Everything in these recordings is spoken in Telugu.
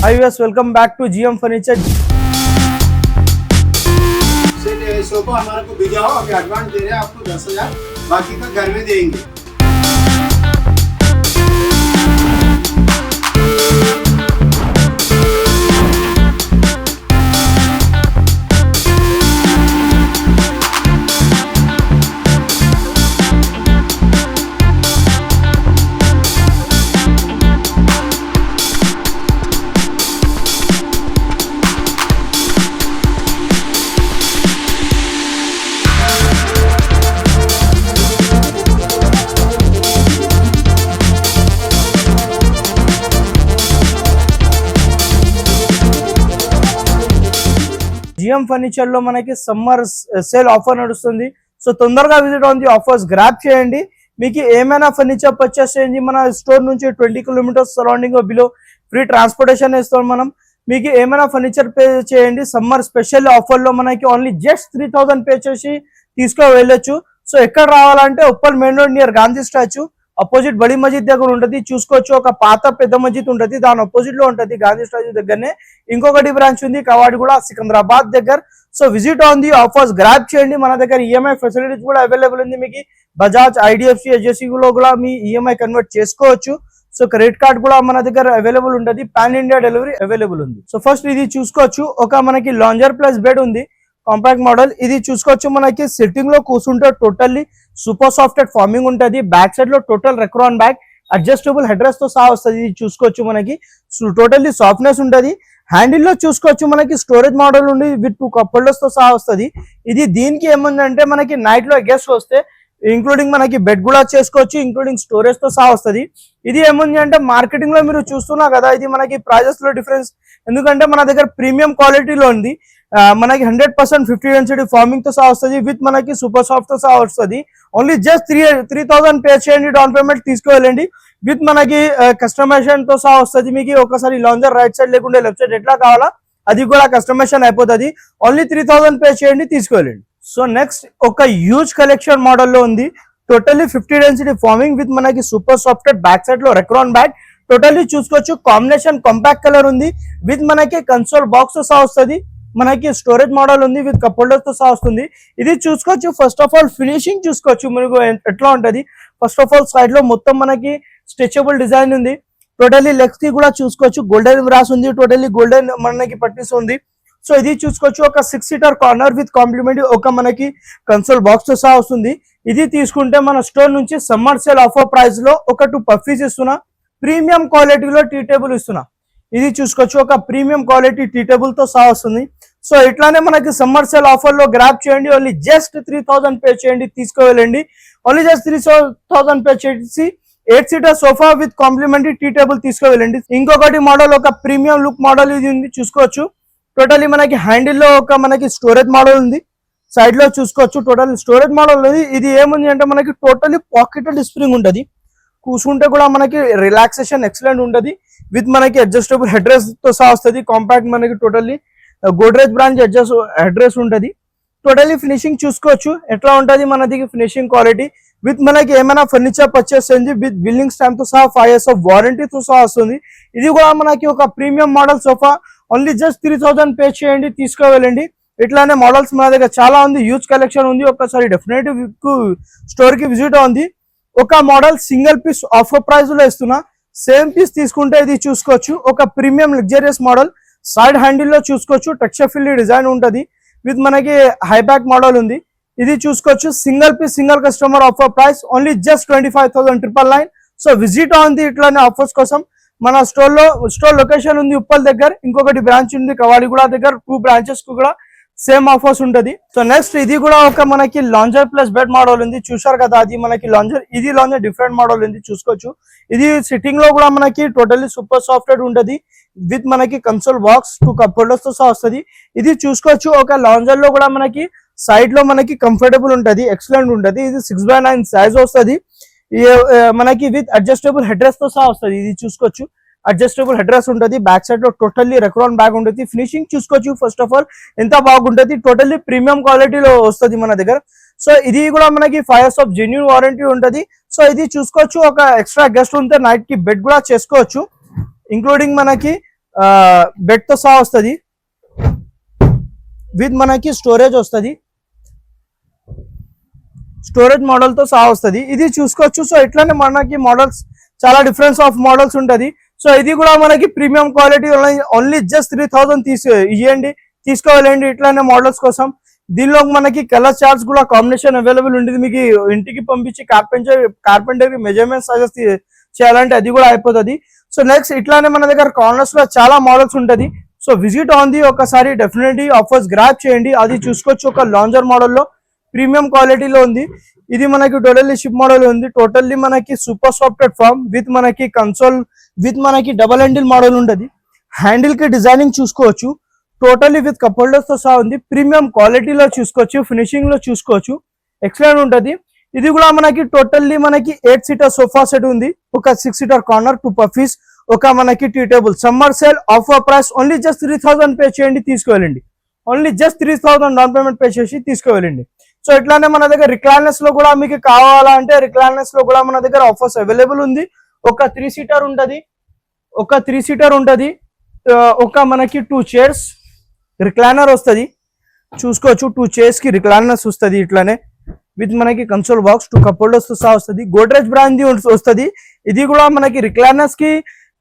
Hi viewers, welcome back to GM Furniture. Sofa हमारे को भेजा हो, अभी एडवांस दे रहे हैं आपको 10,000, बाकी का घर में देंगे। GM Furniture లో మనకి సమ్మర్ సేల్ ఆఫర్ నడుస్తుంది. సో తొందరగా visit on the offers grab చేయండి. మీకు ఏమైనా ఫర్నిచర్ పర్చేస్ చేయండి, మన స్టోర్ నుంచి 20 kilometres surrounding below free transportation ఇస్తాం మనం. మీకు ఏమైనా ఫర్నిచర్ పే చేయండి, సమ్మర్ స్పెషల్ ఆఫర్లో మనకి ఓన్లీ జస్ట్ 3000 పే చేసి తీసుకు వెళ్ళొచ్చు. సో ఎక్కడ రావాలంటే Uppal main road near Gandhi statue opposite బడి మస్జిద్ దగ్గర ఉంటుంది. చూసుకోవచ్చు, ఒక పాత పెద్ద మస్జిద్ ఉంటుంది, దాని అపోజిట్ లో ఉంటుంది. గాంధీ స్టాచ్యూ దగ్గరనే ఇంకొకటి బ్రాంచ్ ఉంది, కవాడి కూడా సికింద్రాబాద్ దగ్గర. So visit on the offers grab చేయండి. మన దగ్గర ఈఎంఐ ఫెసిలిటీస్ కూడా అవైలబుల్ ఉంది. మీకు బజాజ్, ఐడిఎఫ్సి, హెచ్డిఎఫ్సి లో కూడా మీ ఈఎంఐ కన్వర్ట్ చేసుకోవచ్చు. సో క్రెడిట్ కార్డ్ కూడా మన దగ్గర అవైలబుల్ ఉంటుంది. పాన్ ఇండియా డెలివరీ అవైలబుల్ ఉంది. సో ఫస్ట్ ఇది చూసుకోవచ్చు, ఒక మనకి లాంజర్ ప్లస్ బెడ్ ఉంది, కాంపాక్ట్ మోడల్. ఇది చూసుకోవచ్చు, మనకి సిట్టింగ్ లో కూర్చుంటే టోటల్లీ సూపర్ సాఫ్ట్ ఫార్మింగ్ ఉంటుంది. బ్యాక్ సైడ్ లో total Recron bag adjustable head rest తో సహా వస్తుంది. ఇది చూసుకోవచ్చు, మనకి టోటల్లీ సాఫ్ట్నెస్ ఉంటుంది. హ్యాండిల్ లో చూసుకోవచ్చు, మనకి స్టోరేజ్ మోడల్ ఉంది విత్ 2 కప్ హోల్డర్స్ తో సహా వస్తుంది. ఇది దీనికి ఏముందంటే మనకి నైట్ లో గెస్ట్ వస్తే ఇంక్లూడింగ్ మనకి బెడ్ కూడా చేసుకోవచ్చు, ఇంక్లూడింగ్ స్టోరేజ్ తో సహా వస్తుంది. ఇది ఏముంది అంటే మార్కెటింగ్ లో మీరు చూస్తున్నా కదా, ఇది మనకి ప్రైజెస్ లో డిఫరెన్స్, ఎందుకంటే మన దగ్గర ప్రీమియం క్వాలిటీలో ఉంది. మనకి 100% 50 డెన్సిటీ ఫార్మింగ్ తో సహా వస్తుంది, విత్ మనకి సూపర్ సాఫ్ట్ తో సహా వస్తుంది. ఓన్లీ జస్ట్ 3,000 పే చేయండి, డౌన్ పేమెంట్ తీసుకువెళ్ళండి. విత్ మనకి కస్టమైజేషన్ తో సహా వస్తుంది. మీకు ఒకసారి లాంజర్ రైట్ సైడ్ లేకుంటే లెఫ్ట్ సైడ్ ఎట్లా కావాలా అది కూడా కస్టమైజేషన్ అయిపోతుంది. ఓన్లీ 3,000 పే చేయండి, తీసుకువెళ్ళండి. సో నెక్స్ట్ ఒక హ్యూజ్ కలెక్షన్ మోడల్లో ఉంది, టోటల్లీ 50 డెన్సిటీ ఫార్మింగ్ విత్ మనకి సూపర్ సాఫ్ట్ బ్యాక్ సైడ్ లో రెక్రాన్ బ్యాగ్. టోటల్లీ చూసుకోవచ్చు, కాంబినేషన్ కాంపాక్ట్ కలర్ ఉంది, విత్ మనకి కన్సోల్ బాక్స్ తో సహా వస్తుంది. మనకి స్టోరేజ్ మోడల్ ఉంది, విత్ కప్ హోల్డర్స్ తో సహా వస్తుంది. ఇది చూసుకోవచ్చు, ఫస్ట్ ఆఫ్ ఆల్ ఫినిషింగ్ చూసుకోవచ్చు మీకు ఎట్లా ఉంటది. ఫస్ట్ ఆఫ్ ఆల్ సైడ్ లో మొత్తం మనకి స్ట్రెచబుల్ డిజైన్ ఉంది. టోటల్లీ లెగ్స్ కి కూడా చూసుకోవచ్చు, గోల్డెన్ బ్రాస్ ఉంది, టోటల్లీ గోల్డెన్ మనకి పట్టిస్ ఉంది. సో ఇది చూసుకోవచ్చు, ఒక 6 సీటర్ కార్నర్ విత్ కాంప్లిమెంట్ ఒక మనకి కన్సోల్ బాక్స్ తో సహా వస్తుంది. ఇది తీసుకుంటే మన స్టోర్ నుంచి సమ్మర్ సేల్ ఆఫర్ ప్రైస్ లో ఒక 2 పఫీస్ ఇస్తున్నా, ప్రీమియం క్వాలిటీలో టీ టేబుల్ ఇస్తున్నా. ఇది చూసుకోవచ్చు, ఒక ప్రీమియం క్వాలిటీ టీ టేబుల్ తో సహా వస్తుంది. సో ఇట్లానే మనకి సమ్మర్ సేల్ ఆఫర్ లో గ్రాబ్ చేయండి. ఓన్లీ జస్ట్ 3,000 పే చేయండి, తీసుకువెళ్ళండి. ఓన్లీ జస్ట్ 3,000 పే చేసి 8 seater sofa with complimentary tea table తీసుకువెళ్ళండి. ఇంకొకటి మోడల్ ఒక ప్రీమియం లుక్ మోడల్ ఇది ఉంది, చూసుకోవచ్చు. టోటలీ మనకి హ్యాండిల్ లో ఒక మనకి స్టోరేజ్ మోడల్ ఉంది, సైడ్ లో చూసుకోవచ్చు టోటల్ స్టోరేజ్ మోడల్ ఉంది. ఇది ఏముంది అంటే మనకి టోటలీ పాకెటెడ్ స్ప్రింగ్ ఉంటుంది, కూర్చుంటే కూడా మనకి రిలాక్సేషన్ ఎక్సలెంట్ ఉంటుంది. విత్ మనకి అడ్జస్టబుల్ హెడ్ రెస్ట్ తో సహా వస్తుంది. కాంపాక్ట్ మనకి totally Godrej branch adjust head rest ఉంటుంది. టోటలీ ఫినిషింగ్ చూసుకోవచ్చు ఎట్లా ఉంటుంది మనది ఫినిషింగ్ క్వాలిటీ. విత్ మనకి ఏమైనా ఫర్నిచర్ పర్చేస్ చేయండి, విత్ బిల్లింగ్ స్టాంప్ తో సహా 5 years ఆఫ్ వారంటీతో సహా వస్తుంది. ఇది కూడా మనకి ఒక premium model sofa. Only just 3,000 pay చేయండి, తీసుకువెళ్ళండి. ఇట్లానే మోడల్స్ మన దగ్గర చాలా ఉంది, హ్యూజ్ కలెక్షన్ ఉంది. ఒకసారి డెఫినెట్లీ స్టోర్ కి విజిట్ ఉంది. ఒక model single piece offer price లో ఇస్తున్నా, సేమ్ పీస్ తీసుకుంటే ఇది చూసుకోవచ్చు, ఒక premium luxurious model. Side handle లో చూసుకోవచ్చు, టెక్స్చర్ ఫిల్ డిజైన్ ఉంటుంది, విత్ మనకి హై బ్యాక్ మోడల్ ఉంది. ఇది చూసుకోవచ్చు, single piece single customer offer price only just 25,999. So visit on the ఇట్లానే ఆఫర్స్ కోసం. మన స్టోర్ లొకేషన్ ఉంది ఉప్పల్ దగ్గర, ఇంకొకటి బ్రాంచ్ ఉంది కవాడిగూడ దగ్గర. 2 బ్రాంచెస్ కు కూడా సేమ్ ఆఫర్స్ ఉంటది. సో నెక్స్ట్ ఇది కూడా ఒక మనకి లాంజర్ ప్లస్ బెడ్ మోడల్ ఉంది, చూసారు కదా. అది మనకి లాంజర్, ఇది లాంజర్ డిఫరెంట్ మోడల్ ఉంది, చూసుకోవచ్చు. ఇది సిట్టింగ్ లో కూడా మనకి టోటల్లీ సూపర్ సాఫ్ట్ ఉంటది, విత్ మనకి కన్సోల్ బాక్స్ 2 కప్ హోల్డర్స్ తో సహా వస్తుంది. ఇది చూసుకోవచ్చు, ఒక లాంజర్ లో కూడా మనకి సైడ్ లో మనకి కంఫర్టబుల్ ఉంటది, ఎక్సలెంట్ ఉంటది. ఇది 6x9 సైజ్ వస్తుంది, మనకి విత్ అడ్జస్టబుల్ హెడ్ రెస్ట్ తో సహా వస్తుంది. ఇది చూసుకోవచ్చు, అడ్జస్టబుల్ హెడ్ రెస్ట్ ఉంటుంది. బ్యాక్ సైడ్ లో టోటల్లీ రెక్రాన్ బ్యాగ్ ఉంటుంది. ఫినిషింగ్ చూసుకోవచ్చు, ఫస్ట్ ఆఫ్ ఆల్ ఎంత బాగుంటుంది, టోటల్లీ ప్రీమియం క్వాలిటీలో వస్తుంది మన దగ్గర. సో ఇది కూడా మనకి 5 years ఆఫ్ జెన్యూన్ వారంటీ ఉంటుంది. సో ఇది చూసుకోవచ్చు, ఒక ఎక్స్ట్రా గెస్ట్ ఉంటే నైట్ కి బెడ్ కూడా చేసుకోవచ్చు, ఇంక్లూడింగ్ మనకి బెడ్ తో సహా వస్తుంది, విత్ మనకి స్టోరేజ్ వస్తుంది, స్టోరేజ్ మోడల్ తో సహా వస్తుంది. ఇది చూసుకోవచ్చు. సో ఇట్లానే మనకి మోడల్స్ చాలా డిఫరెన్స్ ఆఫ్ మోడల్స్ ఉంటది. సో ఇది కూడా మనకి ప్రీమియం క్వాలిటీ ఓన్లీ జస్ట్ 3000 తీసుకోవాలండి ఇట్లానే మోడల్స్ కోసం. దీనిలో మనకి కలర్ చార్ట్స్ కూడా కాంబినేషన్ అవైలబుల్ ఉంటుంది. మీకు ఇంటికి పంపించి కార్పెంటర్ మెజర్మెంట్ సజెస్ట్ చేయాలంటే అది కూడా అయిపోతుంది. సో నెక్స్ట్ ఇట్లానే మన దగ్గర కార్నర్స్ లో చాలా మోడల్స్ ఉంటది. సో విజిట్ ఆన్ ది ఒకసారి డెఫినెట్లీ ఆఫర్స్ గ్రాప్ చేయండి. అది చూసుకోవచ్చు. ఒక లాంజర్ మోడల్లో ప్రీమియం క్వాలిటీలో ఉంది. ఇది మనకి టోటల్లీ షిప్ మోడల్ ఉంది. టోటల్లీ మనకి సూపర్ సాఫ్ట్ ప్లాట్ఫామ్ విత్ మనకి కన్సోల్ విత్ మనకి డబల్ హ్యాండిల్ మోడల్ ఉంటుంది. హ్యాండిల్ కి డిజైనింగ్ చూసుకోవచ్చు. టోటల్లీ విత్ కప్ హోల్డర్స్ తో సహా ఉంది. ప్రీమియం క్వాలిటీలో చూసుకోవచ్చు, ఫినిషింగ్ లో చూసుకోవచ్చు, ఎక్సలెంట్ ఉంటది. ఇది కూడా మనకి టోటల్లీ మనకి 8 సీటర్ సోఫా సెట్ ఉంది. ఒక 6 సీటర్ కార్నర్, 2 పఫీస్, ఒక మనకి tea table. Summer sale offer price only just 3000 pay చేయండి, తీసుకువెళ్ళండి. Only just 3000 down payment pay చేసి తీసుకువెళ్ళండి. సో ఇట్లానే మన దగ్గర రిక్లైనర్స్ లో కూడా మీకు కావాలంటే రిక్లైనర్స్ లో కూడా మన దగ్గర ఆఫర్స్ అవైలబుల్ ఉంది. ఒక 3 సీటర్ ఉంటది, ఒక మనకి 2 చైర్స్ రిక్లైనర్ వస్తుంది. చూసుకోవచ్చు. 2 చైర్స్ కి రిక్లైనర్స్ వస్తుంది. ఇట్లానే విత్ మనకి కన్సోల్ బాక్స్, 2 కప్ హోల్డర్స్ తో సహా వస్తుంది. గోడ్రేజ్ బ్రాండ్ వస్తుంది. ఇది కూడా మనకి రిక్లైనర్స్ కి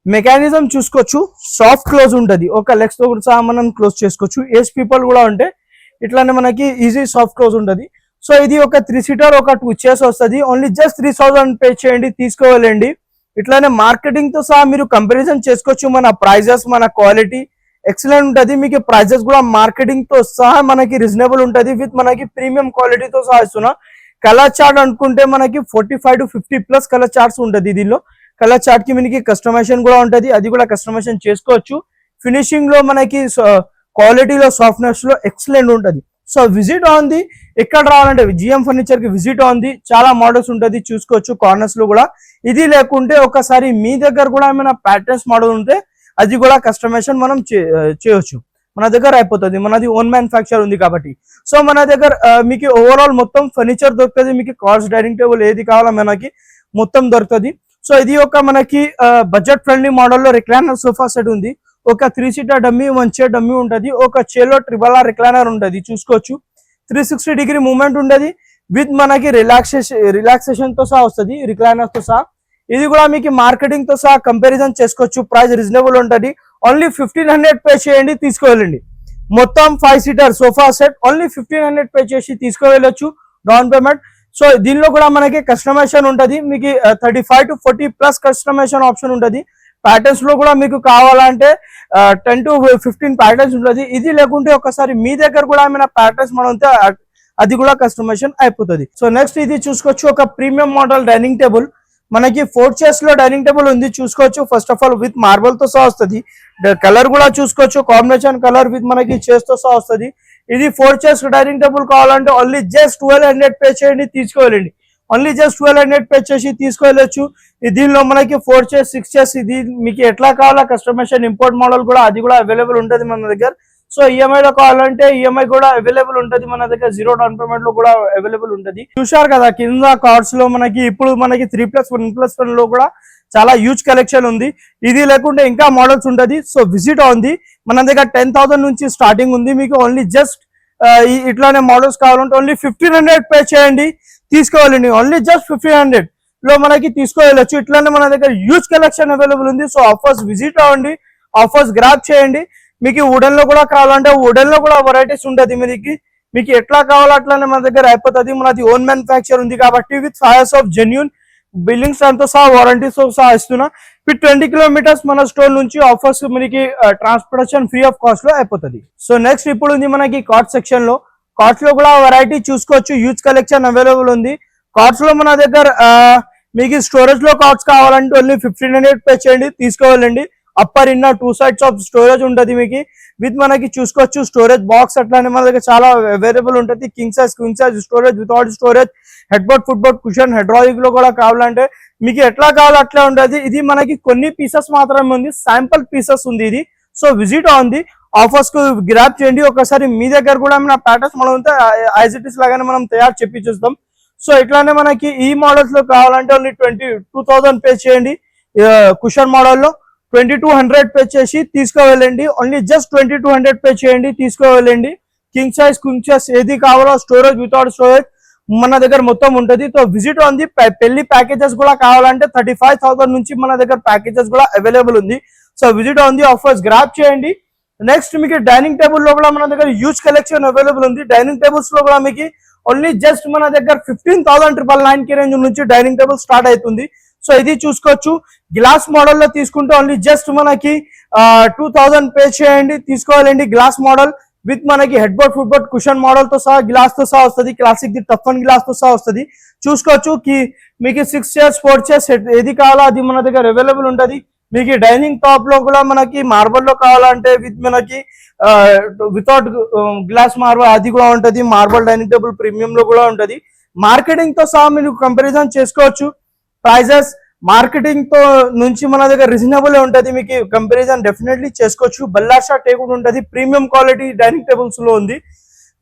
మెకానిజం చూసుకోవచ్చు. సాఫ్ట్ క్లోజ్ ఉంటుంది. ఒక లెగ్స్ తో సహా మనం క్లోజ్ చేసుకోవచ్చు. ఏజ్ పీపుల్ కూడా ఉంటే ఇట్లానే మనకి ఈజీ సాఫ్ట్ క్లోజ్ ఉంటుంది. సో ఇది ఒక 3 సీటర్, ఒక 2 చైర్స్ వస్తుంది. ఓన్లీ జస్ట్ 3000 పే చేయండి, తీసుకోవాలండి. ఇట్లానే మార్కెటింగ్ తో సహా మీరు కంపారిజన్ చేసుకోవచ్చు. మన ప్రైజెస్, మన క్వాలిటీ ఎక్సలెంట్ ఉంటుంది. మీకు ప్రైజెస్ కూడా మార్కెటింగ్ తో సహా మనకి రీజనబుల్ ఉంటుంది. విత్ మనకి ప్రీమియం క్వాలిటీతో సహా ఇస్తున్నా. కలర్ చార్ట్ అనుకుంటే మనకి 45 to 50 ప్లస్ కలర్ చార్ట్స్ ఉంటుంది. దీనిలో కలర్ చార్ట్ కి మనకి కస్టమైజేషన్ కూడా ఉంటుంది. అది కూడా కస్టమైజేషన్ చేసుకోవచ్చు. ఫినిషింగ్ లో మనకి క్వాలిటీలో, సాఫ్ట్నెస్ లో ఎక్సలెంట్ ఉంటుంది. సో విజిట్ ఆన్ ది, ఎక్కడ రావాలంటే జిఎం ఫర్నిచర్ కి విజిట్ ఆన్ ది. చాలా మోడల్స్ ఉంటుంది, చూసుకోవచ్చు. కార్నర్స్ లో కూడా ఇది లేకుంటే ఒకసారి మీ దగ్గర కూడా ఏమైనా ప్యాటర్న్స్ మోడల్ ఉంటే అది కూడా కస్టమైజేషన్ మనం చేయొచ్చు. మన దగ్గర అయిపోతుంది. మనది ఓన్ మ్యానుఫ్యాక్చర్ ఉంది కాబట్టి. సో మన దగ్గర మీకు ఓవరాల్ మొత్తం ఫర్నిచర్ దొరుకుతుంది. మీకు కార్స్, డైనింగ్ టేబుల్ ఏది కావాలో మనకి మొత్తం దొరుకుతుంది. సో ఇది ఒక మనకి బడ్జెట్ ఫ్రెండ్లీ మోడల్లో రిక్లైనర్ సోఫా సెట్ ఉంది. ఒక 3 సీటర్ డమ్మీ, 1 చైర్ డమ్మీ ఉంటుంది. ఒక చైర్లో ట్రిబల్ ఆర్ రిక్లైనర్ ఉంటుంది. చూసుకోవచ్చు. 360 డిగ్రీ మూవ్మెంట్ ఉంటుంది. విత్ మనకి రిలాక్సేషన్ తో సహా వస్తుంది, రిక్లైనర్ తో సహా. ఇది కూడా మీకు మార్కెటింగ్ తో సహా కంపారిజన్ చేసుకోవచ్చు. ప్రైస్ రీజనబుల్ ఉంటుంది. ఓన్లీ 1500 పే చేయండి, తీసుకువెళ్ళండి. మొత్తం 5 seater sofa set only 1500 pay చేసి తీసుకువెళ్ళొచ్చు డౌన్ పేమెంట్. సో దీనిలో కూడా మనకి కస్టమైజేషన్ ఉంటుంది. మీకు 35 to 40 ప్లస్ కస్టమైజేషన్ ఆప్షన్ ఉంటుంది. ప్యాటర్న్స్ లో కూడా మీకు కావాలంటే 10 to 15 ప్యాటర్న్స్ ఉంటుంది. ఇది లేకుంటే ఒకసారి మీ దగ్గర కూడా ఏమైనా ప్యాటర్న్స్ మనం ఉంటే అది కూడా కస్టమైజేషన్ అయిపోతుంది. సో నెక్స్ట్ ఇది చూసుకోవచ్చు. ఒక ప్రీమియం మోడల్ డైనింగ్ టేబుల్ మనకి 4 చైర్స్ లో డైనింగ్ టేబుల్ ఉంది. చూసుకోవచ్చు. First of all with marble తో సహా వస్తుంది. కలర్ కూడా చూసుకోవచ్చు. కాంబినేషన్ కలర్ విత్ మనకి చైర్స్ తో సహా వస్తుంది. ఇది 4 చైర్స్ డైనింగ్ టేబుల్ కావాలంటే ఓన్లీ జస్ట్ 1200 పే చేయండి, తీసుకోవాలండి. ఓన్లీ జస్ట్ 1200 పే చేసి తీసుకెళ్ళొచ్చు. దీనిలో మనకి 4 చైర్స్, 6 చైర్స్, ఇది మీకు ఎట్లా కావాలా కస్టమైజేషన్, ఇంపోర్ట్ మోడల్ కూడా అది కూడా అవైలబుల్ ఉంటుంది మన దగ్గర. సో ఈఎంఐ లో కావాలంటే ఈఎంఐ కూడా అవైలబుల్ ఉంటుంది మన దగ్గర. 0 డౌన్ పేమెంట్ లో కూడా అవైలబుల్ ఉంటుంది. చూశారు కదా కింద కార్డ్స్ లో మనకి ఇప్పుడు మనకి 3+1+1 లో కూడా చాలా హ్యూజ్ కలెక్షన్ ఉంది. ఇది లేకుంటే ఇంకా మోడల్స్ ఉంటుంది. సో విజిట్ ఉంది. మన దగ్గర 10,000 నుంచి స్టార్టింగ్ ఉంది. మీకు ఓన్లీ జస్ట్ ఇట్లానే మోడల్స్ కావాలంటే ఓన్లీ 1500 పే చేయండి, తీసుకోవాలండి. ఓన్లీ జస్ట్ 1500 లో మనకి తీసుకోవచ్చు. ఇట్లానే మన దగ్గర హ్యూజ్ కలెక్షన్ అవైలబుల్ ఉంది. సో ఆఫర్స్ విజిట్ అవ్వండి, ఆఫర్స్ గ్రాప్ చేయండి. మీకు వుడెన్ లో కూడా కావాలంటే వుడెన్ లో కూడా వెరైటీస్ ఉంటుంది. మీకు ఎట్లా కావాలో అట్లానే మన దగ్గర అయిపోతుంది. మనది ఓన్ మ్యానుఫ్యాక్చర్ ఉంది కాబట్టి with 5 years of genuine billings అంతా సహా, వారంటీతో సహా ఇస్తున్నా. విత్ 20 కిలోమీటర్స్ మన స్టోర్ నుంచి ఆఫర్స్ మనకి ట్రాన్స్పోర్టేషన్ ఫ్రీ ఆఫ్ కాస్ట్ లో అయిపోతుంది. సో నెక్స్ట్ ఇప్పుడు ఉంది మనకి కార్ట్ సెక్షన్ లో. కార్ట్స్ లో కూడా వెరైటీ చూసుకోవచ్చు. హ్యూజ్ కలెక్షన్ అవైలబుల్ ఉంది. కార్ట్స్ లో మన దగ్గర మీకు స్టోరేజ్ లో కార్ట్స్ కావాలంటే ఓన్లీ 1500 పే చేయండి, తీసుకోవాలండి. Upper inner 2 sides of storage ఉంటుంది మీకు. విత్ మనకి చూసుకోవచ్చు స్టోరేజ్ బాక్స్ అట్లానే మన దగ్గర చాలా అవైలబుల్ ఉంటుంది. King size, queen size storage, without storage, head board, foot board, cushion, hydraulic లో కూడా కావాలంటే మీకు ఎట్లా కావాలో అట్లా ఉంటుంది. ఇది మనకి కొన్ని పీసెస్ మాత్రమే ఉంది, శాంపుల్ పీసెస్ ఉంది ఇది. సో విజిట్ ఉంది, ఆఫర్స్ కు గ్రాప్ చేయండి. ఒకసారి మీ దగ్గర కూడా మన ప్యాటర్న్స్ మనం ఉంటే యాజ్ ఇట్ ఇస్ లాగానే మనం తయారు చేపిస్తాం. సో ఇట్లానే మనకి ఈ మోడల్స్ లో కావాలంటే ఓన్లీ 22,000 పే చేయండి. కుషన్ మోడల్లో 2200 పే చేసి తీసుకోవాలండి. ఓన్లీ జస్ట్ 2200 పే చేయండి, తీసుకోవాలండి. కింగ్ సైజ్ క్వింగ్ సైజ్ ఏది కావాలో స్టోరేజ్ వితౌట్ స్టోరేజ్ మన దగ్గర మొత్తం ఉంటుంది. సో విజిట్ ఉంది. పెళ్లి ప్యాకేజెస్ కూడా కావాలంటే 35,000 నుంచి మన దగ్గర ప్యాకేజెస్ కూడా అవైలబుల్ ఉంది. సో విజిట్ ఉంది, ఆఫర్స్ గ్రాప్ చేయండి. నెక్స్ట్ మీకు డైనింగ్ టేబుల్ లో కూడా మన దగ్గర హ్యూజ్ కలెక్షన్ అవైలబుల్ ఉంది. డైనింగ్ టేబుల్స్ లో కూడా మీకు ఓన్లీ జస్ట్ మన దగ్గర 15,999 కి రేంజ్ నుంచి డైనింగ్ టేబుల్ స్టార్ట్ అవుతుంది. సో ఇది చూసుకోవచ్చు. గ్లాస్ మోడల్ లో తీసుకుంటే ఓన్లీ జస్ట్ మనకి 2000 పే చేయండి, తీసుకోవాలండి. గ్లాస్ మోడల్ విత్ మనకి head board foot board cushion model తో సహా గ్లాస్ తో సహా వస్తుంది. Classic the tough and glass తో సహా వస్తుంది. చూసుకోవచ్చు కి మీకు 6 చైర్స్ 4 చైర్స్ ఏది కావాలో అది మన దగ్గర అవైలబుల్ ఉంటుంది. మీకు డైనింగ్ టాప్ లో కూడా మనకి మార్బల్ లో కావాలంటే విత్ మనకి వితౌట్ గ్లాస్ మార్బల్ అది కూడా ఉంటుంది. మార్బల్ డైనింగ్ టేబుల్ ప్రీమియం లో కూడా ఉంటుంది. మార్కెటింగ్ తో సహా మీరు కంపారిజన్ చేసుకోవచ్చు. ప్రైజెస్ మార్కెటింగ్ తో నుంచి మన దగ్గర రీజనబుల్ ఉంటుంది. మీకు కంపారిజన్ డెఫినెట్లీ చేసుకోవచ్చు. బల్లాషా టేకుడ్ ఉంటుంది. ప్రీమియం క్వాలిటీ డైనింగ్ టేబుల్స్ లో ఉంది.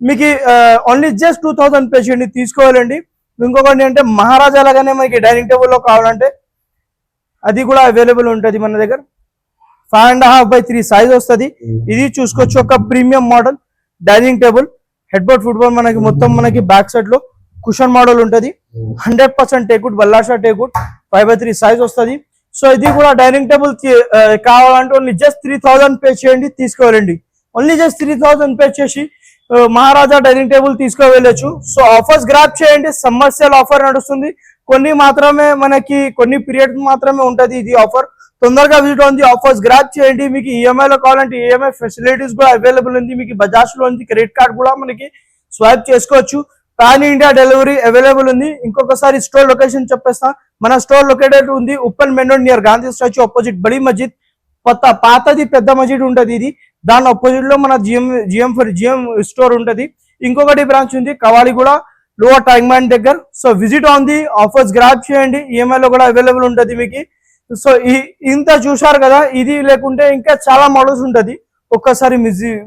మీకు ఓన్లీ జస్ట్ 2000 పే చేయండి, తీసుకోవాలండి. ఇంకొకటి అంటే మహారాజా లాగానే మనకి డైనింగ్ టేబుల్ లో కావాలంటే అది కూడా అవైలబుల్ ఉంటుంది మన దగ్గర. 5.5x3 సైజ్ వస్తుంది. ఇది చూసుకోవచ్చు. ఒక premium model dining table head board foot board మనకి మొత్తం మనకి బ్యాక్ సైడ్ లో కుషన్ మోడల్ ఉంటుంది. 100% teakwood Ballarshah teakwood 5x3 size వస్తుంది. సో ఇది కూడా డైనింగ్ టేబుల్ కావాలంటే ఓన్లీ జస్ట్ 3000 పే చేయండి, తీసుకోవాలండి. ఓన్లీ జస్ట్ 3000 పే చేసి మహారాజా డైనింగ్ టేబుల్ తీసుకోవెళ్ళచ్చు. సో ఆఫర్స్ గ్రాప్ చేయండి. సమ్మర్ సేల్ ఆఫర్ నడుస్తుంది. కొన్ని మాత్రమే మనకి కొన్ని పీరియడ్ మాత్రమే ఉంటుంది ఇది ఆఫర్. తొందరగా విజిట్ ఉంది, ఆఫర్స్ గ్రాప్ చేయండి. మీకు ఈఎంఐ లో కావాలంటే ఈఎంఐ ఫెసిలిటీస్ కూడా అవైలబుల్ ఉంది. మీకు బజాజ్ లో ఉంది, క్రెడిట్ కార్డ్ కూడా మనకి స్వైప్ చేసుకోవచ్చు. పాన్ ఇండియా డెలివరీ అవైలబుల్ ఉంది. ఇంకొకసారి స్టోర్ లొకేషన్ చెప్పేస్తా. మన స్టోర్ లొకేటెడ్ ఉంది Uppal main road near Gandhi statue opposite బడి మస్జిద్. పాతది పెద్ద మస్జిద్ ఉంటుంది ఇది. దాని ఆపోజిట్ లో మన జిఎం స్టోర్ ఉంటుంది. ఇంకొకటి బ్రాంచ్ ఉంది కవాలిగూడ లోవర్ ట్యాంక్ దగ్గర. సో విజిట్ ఉంది, ఆఫర్స్ గ్రాప్ చేయండి. ఈఎంఐ లో కూడా అవైలబుల్ ఉంటుంది మీకు. సో ఇంత చూశారు కదా. ఇది లేకుంటే ఇంకా చాలా మోడల్స్ ఉంటుంది. ఒక్కసారి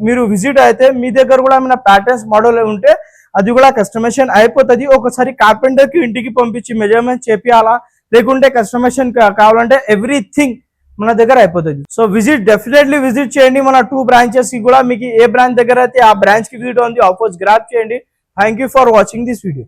మీరు విజిట్ అయితే మీ దగ్గర కూడా ఏమైనా ప్యాటర్న్స్ మోడల్ ఉంటే అది కూడా కస్టమైజేషన్ అయిపోతుంది. ఒకసారి కార్పెంటర్ కి ఇంటికి పంపించి మెజర్మెంట్ చేపియాలా, లేకుంటే కస్టమైజేషన్ కావాలంటే ఎవ్రీథింగ్ మన దగ్గర అయిపోతుంది. సో విజిట్ డెఫినెట్లీ విజిట్ చేయండి. మన 2 బ్రాంచెస్ కి కూడా మీకు ఏ బ్రాంచ్ దగ్గర అయితే ఆ బ్రాంచ్ కి విజిట్ ఉంది, ఆఫర్స్ గ్రాప్ చేయండి. Thank you for watching this video.